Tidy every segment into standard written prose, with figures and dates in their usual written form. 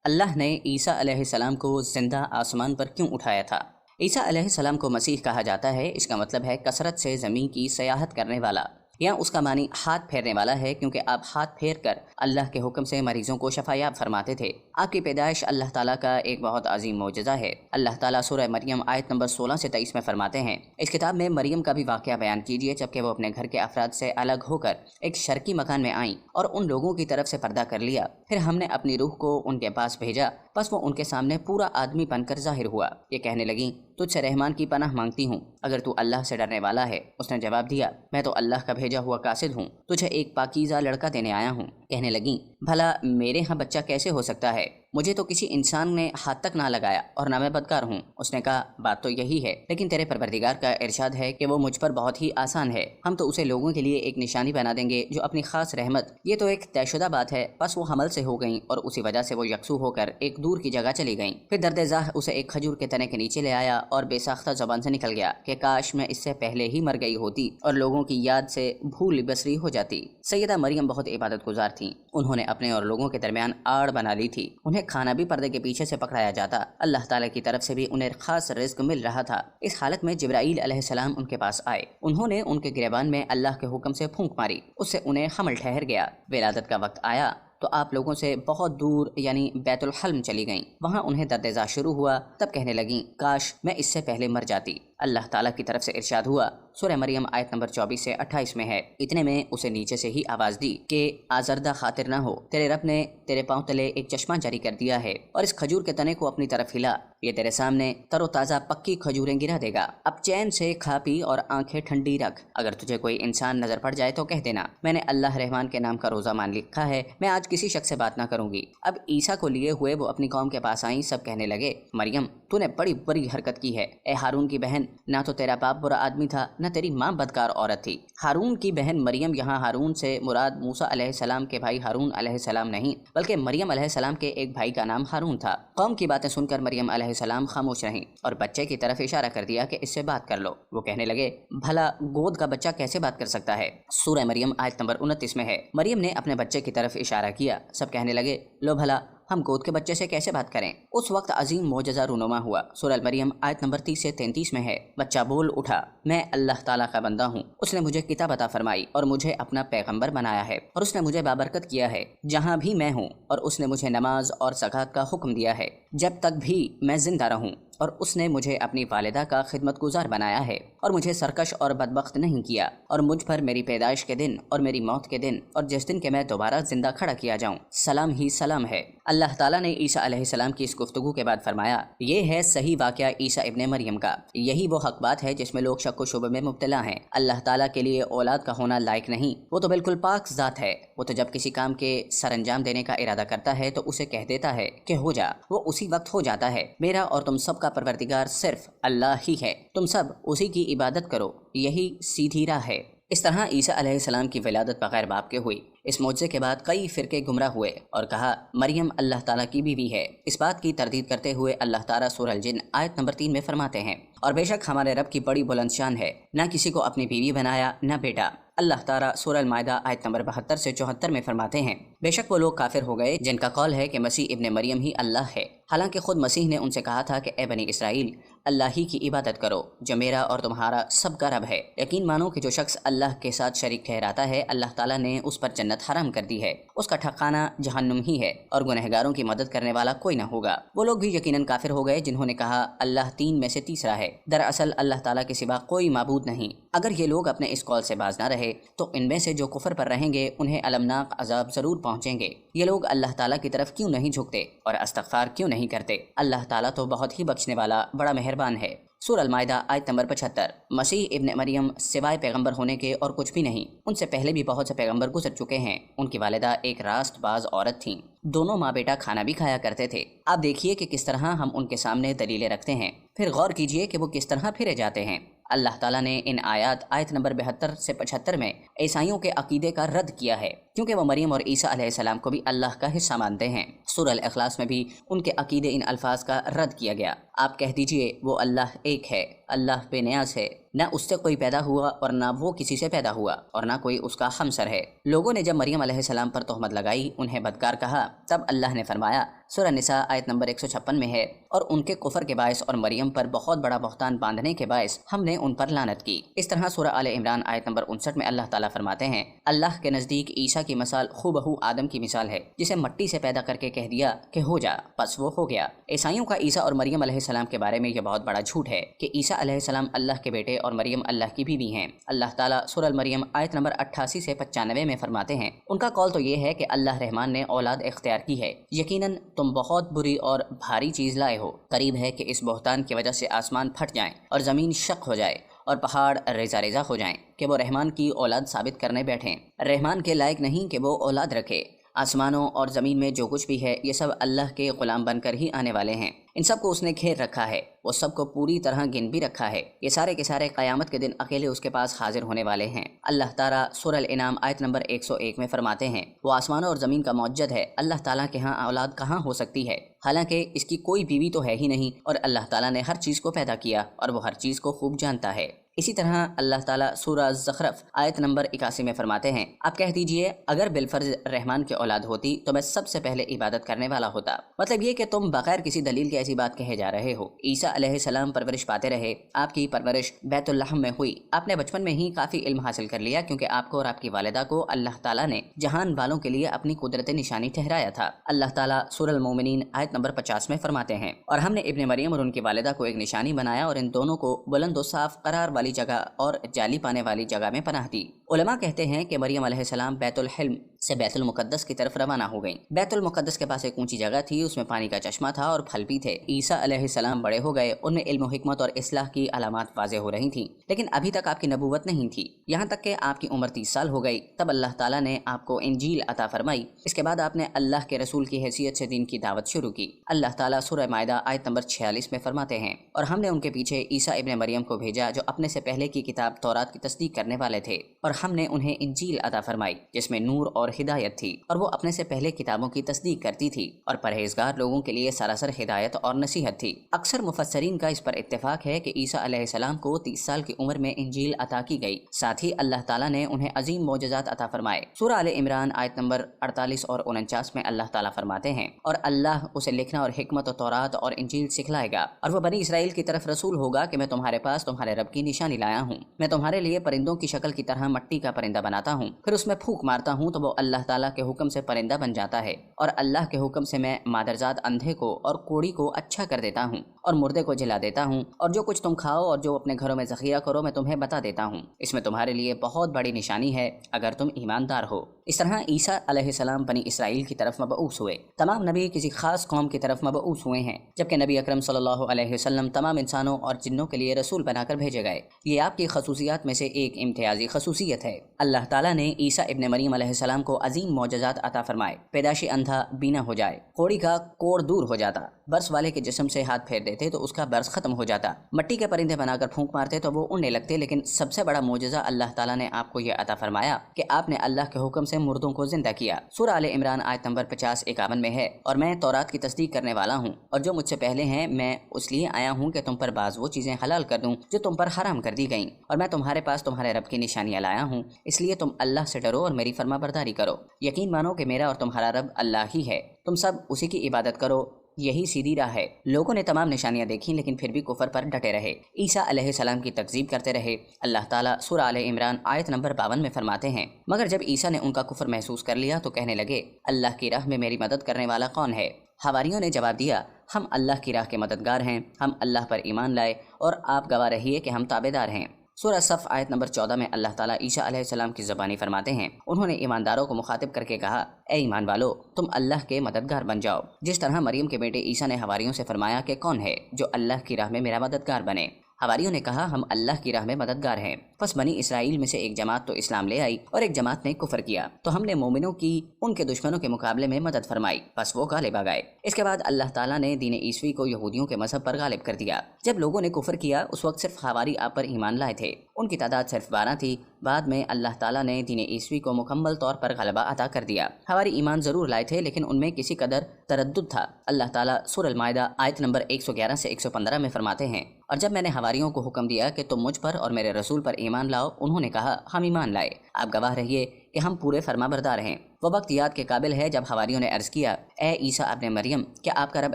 اللہ نے عیسیٰ علیہ السلام کو زندہ آسمان پر کیوں اٹھایا تھا؟ عیسیٰ علیہ السلام کو مسیح کہا جاتا ہے، اس کا مطلب ہے کثرت سے زمین کی سیاحت کرنے والا، یا اس کا معنی ہاتھ پھیرنے والا ہے، کیونکہ آپ ہاتھ پھیر کر اللہ کے حکم سے مریضوں کو شفا یاب فرماتے تھے۔ آپ کی پیدائش اللہ تعالیٰ کا ایک بہت عظیم معجزہ ہے۔ اللہ تعالیٰ سورہ مریم آیت نمبر 16 سے 23 میں فرماتے ہیں، اس کتاب میں مریم کا بھی واقعہ بیان کیجیے جبکہ وہ اپنے گھر کے افراد سے الگ ہو کر ایک شرقی مکان میں آئیں اور ان لوگوں کی طرف سے پردہ کر لیا، پھر ہم نے اپنی روح کو ان کے پاس بھیجا، بس وہ ان کے سامنے پورا آدمی بن کر ظاہر ہوا۔ یہ کہنے لگیں، تجھ سے رحمان کی پناہ مانگتی ہوں، اگر تو اللہ سے ڈرنے والا ہے۔ اس نے جواب دیا، میں تو اللہ کا بھیجا ہوا قاصد ہوں، تجھے ایک پاکیزہ لڑکا دینے آیا ہوں۔ کہنے لگیں، بھلا میرے ہاں بچہ کیسے ہو سکتا ہے؟ مجھے تو کسی انسان نے ہاتھ تک نہ لگایا اور نہ میں بدکار ہوں۔ اس نے کہا، بات تو یہی ہے، لیکن تیرے پروردگار کا ارشاد ہے کہ وہ مجھ پر بہت ہی آسان ہے، ہم تو اسے لوگوں کے لیے ایک نشانی بنا دیں گے جو اپنی خاص رحمت۔ یہ تو ایک طے شدہ بات ہے، بس وہ حمل سے ہو گئیں اور اسی وجہ سے وہ یکسو ہو کر ایک دور کی جگہ چلی گئیں۔ پھر درد ذاہ اسے ایک کھجور کے تنے کے نیچے لے آیا اور بے ساختہ زبان سے نکل گیا کہ کاش میں اس سے پہلے ہی مر گئی ہوتی اور لوگوں کی یاد سے بھول بسری ہو جاتی۔ سیدہ مریم بہت عبادت گزار تھیں، انہوں نے اپنے اور لوگوں کے درمیان آڑ بنا لی تھی، انہیں کھانا بھی پردے کے پیچھے سے پکڑایا جاتا، اللہ تعالیٰ کی طرف سے بھی انہیں خاص رزق مل رہا تھا۔ اس حالت میں جبرائیل علیہ السلام ان کے پاس آئے، انہوں نے ان کے گریبان میں اللہ کے حکم سے پھونک ماری، اس سے انہیں حمل ٹھہر گیا۔ ولادت کا وقت آیا تو آپ لوگوں سے بہت دور یعنی بیت الحلم چلی گئیں، وہاں انہیں درد ذا شروع ہوا، تب کہنے لگیں، کاش میں اس سے پہلے مر جاتی۔ اللہ تعالیٰ کی طرف سے ارشاد ہوا، سورہ مریم آیت نمبر 24 سے 28 میں ہے، اتنے میں اسے نیچے سے ہی آواز دی کہ آزردہ خاطر نہ ہو، تیرے رب نے تیرے پاؤں تلے ایک چشمہ جاری کر دیا ہے اور اس کھجور کے تنے کو اپنی طرف ہلا، یہ تیرے سامنے تر و تازہ پکی کھجوریں گرا دے گا، اب چین سے کھا پی اور آنکھیں ٹھنڈی رکھ، اگر تجھے کوئی انسان نظر پڑ جائے تو کہہ دینا، میں نے اللہ رحمان کے نام کا روزہ مان لکھا ہے، میں آج کسی شخص سے بات نہ کروں گی۔ اب عیسیٰ کو لیے ہوئے وہ اپنی قوم کے پاس آئیں، سب کہنے لگے، مریم تو نے بڑی بری حرکت کی ہے، اے ہارون کی بہن، نہ تو تیرا باپ برا آدمی تھا نہ تیری ماں بدکار عورت تھی۔ ہارون کی بہن مریم، یہاں ہارون سے مراد موسیٰ علیہ السلام کے بھائی ہارون علیہ السلام نہیں، بلکہ مریم علیہ السلام کے ایک بھائی کا نام ہارون تھا۔ قوم کی باتیں سن کر مریم علیہ السلام خاموش رہیں اور بچے کی طرف اشارہ کر دیا کہ اس سے بات کر لو۔ وہ کہنے لگے، بھلا گود کا بچہ کیسے بات کر سکتا ہے؟ سورہ مریم آیت نمبر 29 میں ہے۔ مریم نے اپنے بچے کی طرف اشارہ کیا، سب کہنے لگے، لو بھلا ہم گود کے بچے سے کیسے بات کریں؟ اس وقت عظیم معجزہ رونما ہوا، سورہ مریم آیت نمبر 30 سے 33 میں ہے، بچہ بول اٹھا، میں اللہ تعالیٰ کا بندہ ہوں، اس نے مجھے کتاب عطا فرمائی اور مجھے اپنا پیغمبر بنایا ہے اور اس نے مجھے بابرکت کیا ہے جہاں بھی میں ہوں، اور اس نے مجھے نماز اور زکوٰۃ کا حکم دیا ہے جب تک بھی میں زندہ رہوں، اور اس نے مجھے اپنی والدہ کا خدمت گزار بنایا ہے اور مجھے سرکش اور بدبخت نہیں کیا، اور مجھ پر میری پیدائش کے دن اور میری موت کے دن اور جس دن کے میں دوبارہ زندہ کھڑا کیا جاؤں سلام ہی سلام ہے۔ اللہ تعالیٰ نے عیسیٰ علیہ السلام کی اس گفتگو کے بعد فرمایا، یہ ہے صحیح واقعہ عیسیٰ ابن مریم کا، یہی وہ حق بات ہے جس میں لوگ شک و شبہ میں مبتلا ہیں۔ اللہ تعالیٰ کے لیے اولاد کا ہونا لائق نہیں، وہ تو بالکل پاک ذات ہے، وہ تو جب کسی کام کے سر انجام دینے کا ارادہ کرتا ہے تو اسے کہہ دیتا ہے کہ ہو جا، وہ اسی وقت ہو جاتا ہے۔ میرا اور تم سب کا پروردگار صرف اللہ ہی ہے، تم سب اسی کی عبادت کرو، یہی سیدھی راہ ہے۔ اس طرح عیسیٰ علیہ السلام کی ولادت بغیر باپ کے ہوئی۔ اس معجزے کے بعد کئی فرقے گمراہ ہوئے اور کہا مریم اللہ تعالیٰ کی بیوی ہے۔ اس بات کی تردید کرتے ہوئے اللہ تعالیٰ سورہ الجن آیت نمبر 3 میں فرماتے ہیں، اور بے شک ہمارے رب کی بڑی بلند شان ہے، نہ کسی کو اپنی بیوی بنایا نہ بیٹا۔ اللہ تعالیٰ سورہ المائدہ آیت نمبر 72 سے 74 میں فرماتے ہیں، بے شک وہ لوگ کافر ہو گئے جن کا قول ہے کہ مسیح ابن مریم ہی اللہ ہے، حالانکہ خود مسیح نے ان سے کہا تھا کہ اے بنی اسرائیل، اللہ ہی کی عبادت کرو جو میرا اور تمہارا سب کا رب ہے۔ یقین مانو کہ جو شخص اللہ کے ساتھ شریک ٹھہراتا ہے، اللہ تعالیٰ نے اس پر جنت حرام کر دی ہے، اس کا ٹھکانہ جہنم ہی ہے، اور گنہگاروں کی مدد کرنے والا کوئی نہ ہوگا۔ وہ لوگ بھی یقیناً کافر ہو گئے جنہوں نے کہا اللہ تین میں سے تیسرا ہے، دراصل اللہ تعالیٰ کے سوا کوئی معبود نہیں۔ اگر یہ لوگ اپنے اس قول سے باز نہ رہے تو ان میں سے جو کفر پر رہیں گے انہیں المناک عذاب ضرور پہنچیں گے۔ یہ لوگ اللہ تعالیٰ کی طرف کیوں نہیں جھکتے اور استغفار کیوں نہیں کرتے؟ اللہ تعالیٰ تو بہت ہی بخشنے والا بڑا مہربان ہے۔ سورہ المائدہ آیت نمبر 75۔ مسیح ابن مریم سوائے پیغمبر ہونے کے اور کچھ بھی نہیں، ان سے پہلے بھی بہت سے پیغمبر گزر چکے ہیں۔ ان کی والدہ ایک راست باز عورت تھیں، دونوں ماں بیٹا کھانا بھی کھایا کرتے تھے۔ آپ دیکھیے کہ کس طرح ہم ان کے سامنے دلیلیں رکھتے ہیں، پھر غور کیجئے کہ وہ کس طرح پھرے جاتے ہیں۔ اللہ تعالیٰ نے ان آیت نمبر 72 سے 75 میں عیسائیوں کے عقیدے کا رد کیا ہے۔ क्योंकि वो मरियम और ईसा अलैहिस्सलाम को भी अल्लाह का हिस्सा मानते हैं। सूरह अल-इखलास में भी उनके अकीदे इन अल्फाज का रद्द किया गया। आप कह दीजिए वो अल्लाह एक है, अल्लाह बेनियाज है, न उससे कोई पैदा हुआ और ना वो किसी से पैदा हुआ और ना कोई उसका हमसर है। लोगों ने जब मरियम अलैहिस्सलाम पर तोहमत लगाई, उन्हें बदकार कहा, तब अल्लाह ने फरमाया, सूरह निसा आयत नंबर 156 में है, और उनके कुफर के बायस और मरियम पर बहुत बड़ा बहतान बांधने के बायस हमने उन पर लानत की। इस तरह सूरह आले इमरान आयत नंबर 59 में अल्लाह ताला फरमाते हैं, अल्लाह के नज़दीक ईसा की मिसाल खूबहू आदम की मिसाल है, जिसे मट्टी से पैदा करके कह दिया कि हो जा, बस वो हो गया। ईसाइयों का ईसा और मरियम अलैहिस्सलाम के बारे में यह बहुत बड़ा झूठ है कि ईसा अलैहिस्सलाम अल्लाह के बेटे और मरियम अल्लाह की बीवी हैं। अल्लाह ताला सूरह मरियम आयत नंबर 88 से 95 में फरमाते हैं, उनका कौल तो ये है कि अल्लाह रहमान ने औलाद इख्तियार की है, यकीनन तुम बहुत बुरी और भारी चीज़ लाए हो। करीब है कि इस बहतान की वजह से आसमान फट जाएं और ज़मीन शक हो जाए और पहाड़ रेजा रेजा हो जाएं कि वो रहमान की औलाद साबित करने बैठें। रहमान के लायक नहीं कि वो औलाद रखे। आसमानों और ज़मीन में जो कुछ भी है ये सब अल्लाह के ग़ुलाम बनकर ही आने वाले हैं। इन सब को उसने घेर रखा है, वो सबको पूरी तरह गिन भी रखा है। ये सारे के सारे क़यामत के दिन अकेले उसके पास हाजिर होने वाले हैं। अल्लाह ताला सूरह अल-इनाम आयत नंबर 101 में फरमाते हैं, वो आसमानों और ज़मीन का मौजूद है, अल्लाह ताला के यहाँ औलाद कहाँ हो सकती है, हालांकि इसकी कोई बीवी तो है ही नहीं, और अल्लाह ताला ने हर चीज़ को पैदा किया और वो हर चीज़ को खूब जानता है। इसी तरह अल्लाह ताला सूरह ज़ख़रफ़ आयत नंबर 81 में फरमाते हैं, आप कह दीजिए अगर बिलफर्ज रहमान की औलाद होती तो मैं सबसे पहले इबादत करने वाला होता। मतलब ये कि तुम बगैर किसी दलील के ऐसी बात कहे जा रहे हो। ईसा अलैहिस्सलाम परवरिश पाते रहे, आपकी परवरिश बैतुल्लहम में हुई, आपने बचपन में ही काफ़ी इल्म हासिल कर लिया, क्योंकि आपको और आपकी वालिदा को अल्लाह ताला ने जहान वालों के लिए अपनी कुदरत निशानी ठहराया था। अल्लाह ताला सूरह मोमिनीन आयत नंबर 50 में फरमाते हैं, और हमने इब्ने मरियम और उनकी वालिदा को एक निशानी बनाया और इन दोनों को बुलंद व साफ करार वाली जगह और जाली पाने वाली जगह में पनाह दी। उलमा कहते हैं कि मरियम अलैहिस्सलाम बैतुल हिल्म से बैतुल मुकद्दस की तरफ रवाना हो गईं। बैतुल मुकद्दस के पास एक ऊंची जगह थी, उसमें पानी का चश्मा था और फल भी थे। ईसा अलैहिस्सलाम बड़े हो गए, उनमें इल्म हिकमत और इस्लाह की अलामात वाज़ेह हो रही थीं, लेकिन अभी तक आपकी नबूवत नहीं थी। यहाँ तक कि आपकी उम्र 30 साल हो गई, तब अल्लाह ताला ने आपको इंजील अता फरमाई। इसके बाद आपने अल्लाह के रसूल की हैसियत से दीन की दावत शुरू की। अल्लाह ताला सूरह माइदा आयत नंबर 46 में फरमाते हैं, और हमने उनके पीछे ईसा इब्ने मरियम को भेजा जो अपने से पहले की किताब तौरात की तस्दीक करने वाले थे, और हमने उन्हें इंजील अता फरमाई जिसमें नूर और हिदायत थी, और वो अपने से पहले किताबों की तस्दीक करती थी और परहेजगार लोगों के लिए सरासर हिदायत और नसीहत थी। अक्सर मुफस्सरीन का इस पर इत्तेफाक है कि ईसा अलैहिस्सलाम को 30 साल की उम्र में इंजील अता की गई। साथ ही अल्लाह ताला ने उन्हें अजीम मौजज़ात अता फरमाए। सूरह आले इमरान आयत नंबर 48 और 49 में अल्लाह ताला फरमाते हैं, और अल्लाह उसे लिखना और हिकमत और तौरात और इंजील सिखलाएगा, और वह बनी इसराइल की तरफ रसूल होगा कि मैं तुम्हारे पास तुम्हारे रब की निशानी लाया हूँ। मैं तुम्हारे लिए परिंदों की शक्ल की तरह मट्टी का परिंदा बनाता हूँ, फिर उसमें फूंक मारता हूँ तो वो अल्लाह ताला के हुक्म से परिंदा बन जाता है, और अल्लाह के हुक्म से मैं मादरजात अंधे को और कोड़ी को अच्छा कर देता हूँ और मुर्दे को जिला देता हूँ, और जो कुछ तुम खाओ और जो अपने घरों में ज़ख़ीरा करो मैं तुम्हें बता देता हूँ। इसमें तुम्हारे लिए बहुत बड़ी निशानी है अगर तुम ईमानदार हो। इस तरह ईसा अलैहिस्सलाम बनी इसराइल की तरफ मबऊस हुए। तमाम नबी किसी खास कौम की तरफ मबऊस हुए हैं, जबकि नबी अकरम सल्लल्लाहु अलैहि वसल्लम तमाम इंसानों और जिन्नों के लिए रसूल बनाकर भेजे गए। ये आपकी खसूसियात में से एक इम्तियाजी खसूसियत है। अल्लाह ताला ने ईसा इब्ने मरियम अलैहिस्सलाम को अजीम मौजज़ात अता फरमाए। पैदाशी अंधा बीना हो जाए, कोड़ी का कोड़ दूर हो जाता, बर्स वाले के जिस्म से हाथ फेर देते तो उसका बर्स खत्म हो जाता, मट्टी के परिंदे बनाकर फूंक मारते तो वो उड़ने लगते। लेकिन सबसे बड़ा मौजज़ा अल्लाह ताला ने आपको यह अता फरमाया कि आपने अल्लाह के हुक्म से मुर्दों को जिंदा किया। सूरह आले इमरान आयत नंबर 50-51 में है, और मैं तौरात की तस्दीक करने वाला हूँ, और जो मुझसे पहले हैं मैं उसलिए आया हूँ कि तुम पर बाज़ वो चीज़ें हलाल कर दूँ जो तुम पर हराम कर दी गईं, और मैं तुम्हारे पास तुम्हारे रब की निशानियाँ लाया हूँ, इसलिए तुम अल्लाह से डरो और मेरी फरमाबरदारी करो। यकीन मानो कि मेरा और तुम्हारा रब अल्लाह ही है, तुम सब उसी की इबादत करो, यही सीधी राह है। लोगों ने तमाम निशानियां देखी लेकिन फिर भी कुफर पर डटे रहे, ईसा अलैहिस्सलाम की तकजीब करते रहे। अल्लाह ताला सूरह आले इमरान आयत नंबर 52 में फरमाते हैं, मगर जब ईसा ने उनका कुफर महसूस कर लिया तो कहने लगे, अल्लाह की राह में मेरी मदद करने वाला कौन है? हवारियों ने जवाब दिया, हम अल्लाह की राह के मददगार हैं, हम अल्लाह पर ईमान लाए और आप गवाह रहिए कि हम ताबेदार हैं। सूरह सफ़ आयत नंबर 14 में अल्लाह ताला ईसा अलैहिस्सलाम की ज़बानी फरमाते हैं, उन्होंने ईमानदारों को मुखातिब करके कहा, ए ईमान वालो, तुम अल्लाह के मददगार बन जाओ, जिस तरह मरियम के बेटे ईसा ने हवारियों से फरमाया कि कौन है जो अल्लाह की राह में मेरा मददगार बने। हवारियों ने कहा, हम अल्लाह की राह में मददगार हैं। बस बनी इसराइल में से एक जमात तो इस्लाम ले आई और एक जमात ने कुफर किया, तो हमने मोमिनों की उनके दुश्मनों के मुकाबले में मदद फरमाई, बस वो गालिब आ गए। इसके बाद अल्लाह ताला ने दीन ईसवी को यहूदियों के मजहब पर गालिब कर दिया। जब लोगों ने कुफर किया उस वक्त सिर्फ हवारी आप पर ईमान लाए थे, उनकी तादाद सिर्फ 12 थी। बाद में अल्लाह ताला ने दीन ईसवी को मुकम्मल तौर पर गलबा अता कर दिया। हवारी ईमान जरूर लाए थे लेकिन उनमें किसी कदर तरद्दुद था। अल्लाह ताला सूरह अल-माइदा आयत नंबर 111 से 115 में फरमाते हैं, और जब मैंने हवारियों को हुक्म दिया कि तुम मुझ पर और मेरे रसूल पर ईमान लाओ, उन्होंने कहा, हम ईमान लाए, आप गवाह रहिए कि हम पूरे फरमाबरदार हैं। वो वक्त याद के काबिल है जब हवारियों ने अर्ज़ किया, ए ईसा अब्ने मरियम, क्या आपका रब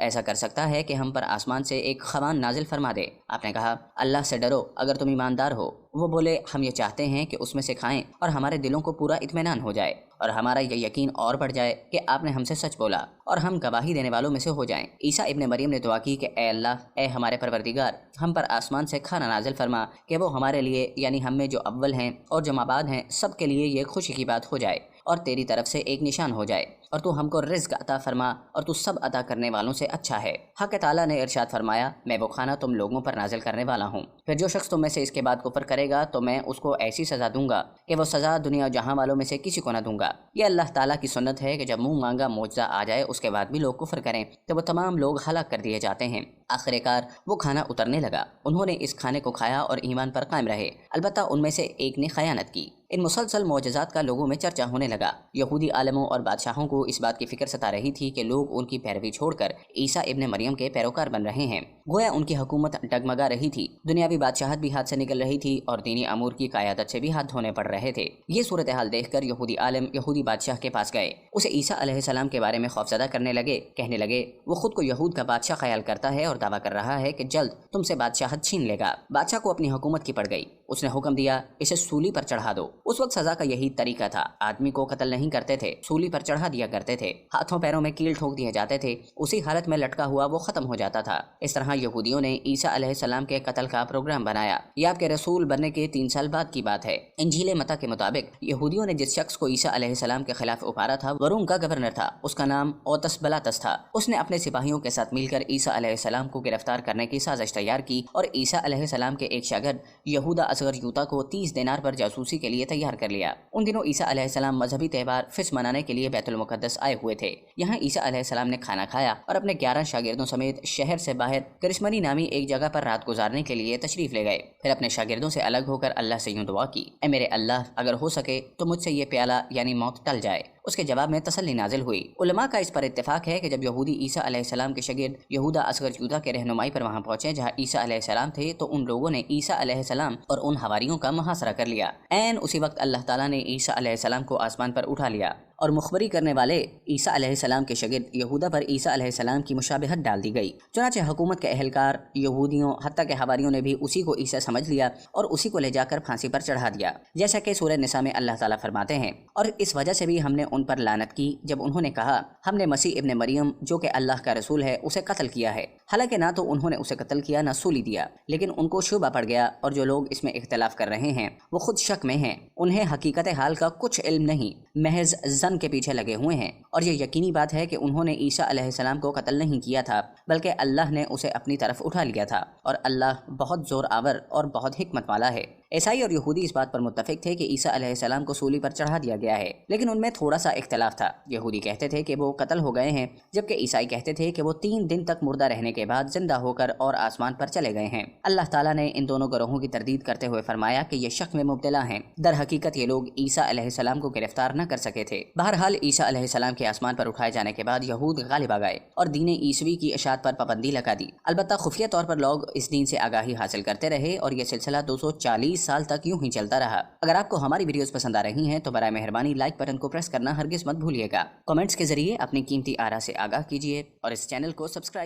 ऐसा कर सकता है कि हम पर आसमान से एक खवान नाजिल फरमा दे? आपने कहा, अल्लाह से डरो अगर तुम ईमानदार हो। वो बोले, हम ये चाहते हैं कि उसमें से खाएं और हमारे दिलों को पूरा इत्मीनान हो जाए और हमारा ये यकीन और बढ़ जाए कि आपने हमसे सच बोला और हम गवाही देने वालों में से हो जाएं। ईसा इब्ने मरियम ने दुआ की कि ए अल्लाह, ए हमारे परवरदिगार, हम पर आसमान से खाना नाजिल फरमा कि वो हमारे लिए यानी हम में जो अव्वल हैं और जो माबाद हैं सब के लिए ये खुशी की बात हो जाए और तेरी तरफ से एक निशान हो जाए, और तू हमको रिज़्क़ अता फरमा और तू सब अता करने वालों से अच्छा है। हक़ ताला ने इरशाद फरमाया, मैं वो खाना तुम लोगों पर नाजिल करने वाला हूँ, फिर जो शख्स तुम में से इसके बाद कुफर करेगा तो मैं उसको ऐसी सज़ा दूंगा कि वो सज़ा दुनिया जहाँ वालों में से किसी को न दूंगा। ये अल्लाह ताला की सुन्नत है कि जब मुँह मांगा मोजज़ा आ जाए उसके बाद भी लोग कुफर करें तो वो तमाम लोग हलाक कर दिए जाते हैं। आखिरकार वो खाना उतरने लगा, उन्होंने इस खाने को खाया और ईमान पर कायम रहे। अलबत्ता उनमें से एक ने खयानत की। इन मुसलसल मोजज़ात का लोगों में चर्चा होने लगा। यहूदी आलमों और बादशाहों को इस बात की फिक्र सता रही थी कि लोग उनकी पैरवी छोड़कर ईसा इब्ने मरियम के पैरोकार बन रहे हैं। गोया उनकी हुकूमत डगमगा रही थी, दुनियावी बादशाहत भी हाथ से निकल रही थी और दीनी अमूर की क़यादत से भी हाथ धोने पड़ रहे थे। ये सूरत हाल देखकर यहूदी आलम यहूदी बादशाह के पास गए, उसे ईसा अलैहिस्सलाम के बारे में खौफज़दा करने लगे। कहने लगे, वो खुद को यहूद का बादशाह ख्याल करता है और दावा कर रहा है कि जल्द तुमसे बादशाहत छीन लेगा। बादशाह को अपनी हुकूमत की पड़ गई। उसने हुक्म दिया, इसे सूली पर चढ़ा दो। उस वक्त सजा का यही तरीका था, आदमी को कत्ल नहीं करते थे, सूली पर चढ़ा दिया करते थे, हाथों पैरों में कील ठोक दिए जाते थे, उसी हालत में लटका हुआ वो खत्म हो जाता था। इस तरह यहूदियों ने ईसा अलैहिस्सलाम के कत्ल का प्रोग्राम बनाया। ये आपके रसूल बनने के 3 साल बाद की बात है। इंजील मता के मुताबिक यहूदियों ने जिस शख्स को ईसा अलैहिस्सलाम के खिलाफ उपारा था वो रोम का गवर्नर था। उसका नाम ओतस बलातस था। उसने अपने सिपाहियों के साथ मिलकर ईसा अलैहिस्सलाम को गिरफ्तार करने की साजिश तैयार की और ईसा अलैहिस्सलाम के एक शागिर्द यहूदा असगर यूता को 30 दिनार पर जासूसी के लिए तैयार कर लिया। उन दिनों ईसा अलैहिस्सलाम मजहबी त्यौहार फिस मनाने के लिए बैतुल मुक़द्दस आए हुए थे। यहाँ ईसा अलैहिस्सलाम ने खाना खाया और अपने 11 शागिर्दों समेत शहर से बाहर करिश्मनी नामी एक जगह पर रात गुजारने के लिए तशरीफ ले गए। फिर अपने शागिर्दों से अलग होकर अल्लाह से यूं दुआ की, ए मेरे अल्लाह, अगर हो सके तो मुझसे ये प्याला यानी मौत टल जाए। उसके जवाब में तसल्ली नाजिल हुई। उलमा का इस पर इत्तेफाक है कि जब यहूदी ईसा अलैहिस्सलाम के शागिर्द यहूदा असगर यूदा के रहनुमाई पर वहाँ पहुंचे जहाँ ईसा अलैहिस्सलाम थे, तो उन लोगों ने ईसा अलैहिस्सलाम और उन हवारियों का मुहासरा कर लिया। ऐन उसी वक्त अल्लाह ताला ने ईसा अलैहिस्सलाम को आसमान पर उठा लिया और मुखबरी करने वाले ईसा अलैहिस्सलाम के शागिर्द यहूदा पर ईसा अलैहिस्सलाम की मुशाबहत डाल दी गई। चुनांचे हुकूमत के अहलकार यहूदियों हत्ता के हवारियों ने भी उसी को ईसा समझ लिया और उसी को ले जाकर फांसी पर चढ़ा दिया, जैसा कि सूरह निसा में अल्लाह ताला फरमाते हैं, और इस वजह से भी हमने उन पर लानत की जब उन्होंने कहा, हमने मसीह इब्ने मरियम जो कि अल्लाह का रसूल है उसे कत्ल किया है। हालांकि ना तो उन्होंने उसे कत्ल किया ना सूली दिया, लेकिन उनको शुबा पड़ गया और जो लोग इसमें इख्तिलाफ कर रहे हैं वो खुद शक में हैं। उन्हें हकीकत हाल का कुछ इल्म नहीं, महज जन के पीछे लगे हुए हैं। और ये यकीनी बात है कि उन्होंने ईसा अलैहिस्सलाम को कत्ल नहीं किया था, बल्कि अल्लाह ने उसे अपनी तरफ उठा लिया था और अल्लाह बहुत जोर आवर और बहुत हिकमत वाला है। ईसाई और यहूदी इस बात पर मुत्तफिक थे कि ईसा अलैहिस्सलाम को सूली पर चढ़ा दिया गया है, लेकिन उनमें थोड़ा सा इख्तिलाफ था। यहूदी कहते थे कि वो कत्ल हो गए हैं, जबकि ईसाई कहते थे कि वो 3 दिन तक मुर्दा रहने के बाद जिंदा होकर और आसमान पर चले गए हैं। अल्लाह ताला ने इन दोनों गिरोहों की तरदीद करते हुए फरमाया कि ये शक में मुब्तला हैं। दर हकीकत ये लोग ईसा अलैहिस्सलाम को गिरफ्तार न कर सके थे। बहरहाल ईसा अलैहिस्सलाम के आसमान पर उठाए जाने के बाद यहूद गालिब आ गए और दीन ईसवी की इशाअत पर पाबंदी लगा दी। अलबत्ता खुफिया तौर पर लोग इस दीन से आगाही हासिल करते रहे और ये सिलसिला 240 साल तक यूं ही चलता रहा। अगर आपको हमारी वीडियोस पसंद आ रही हैं तो बराए मेहरबानी लाइक बटन को प्रेस करना हरगिज मत भूलिएगा। कमेंट्स के जरिए अपनी कीमती आरा से आगाह कीजिए और इस चैनल को सब्सक्राइब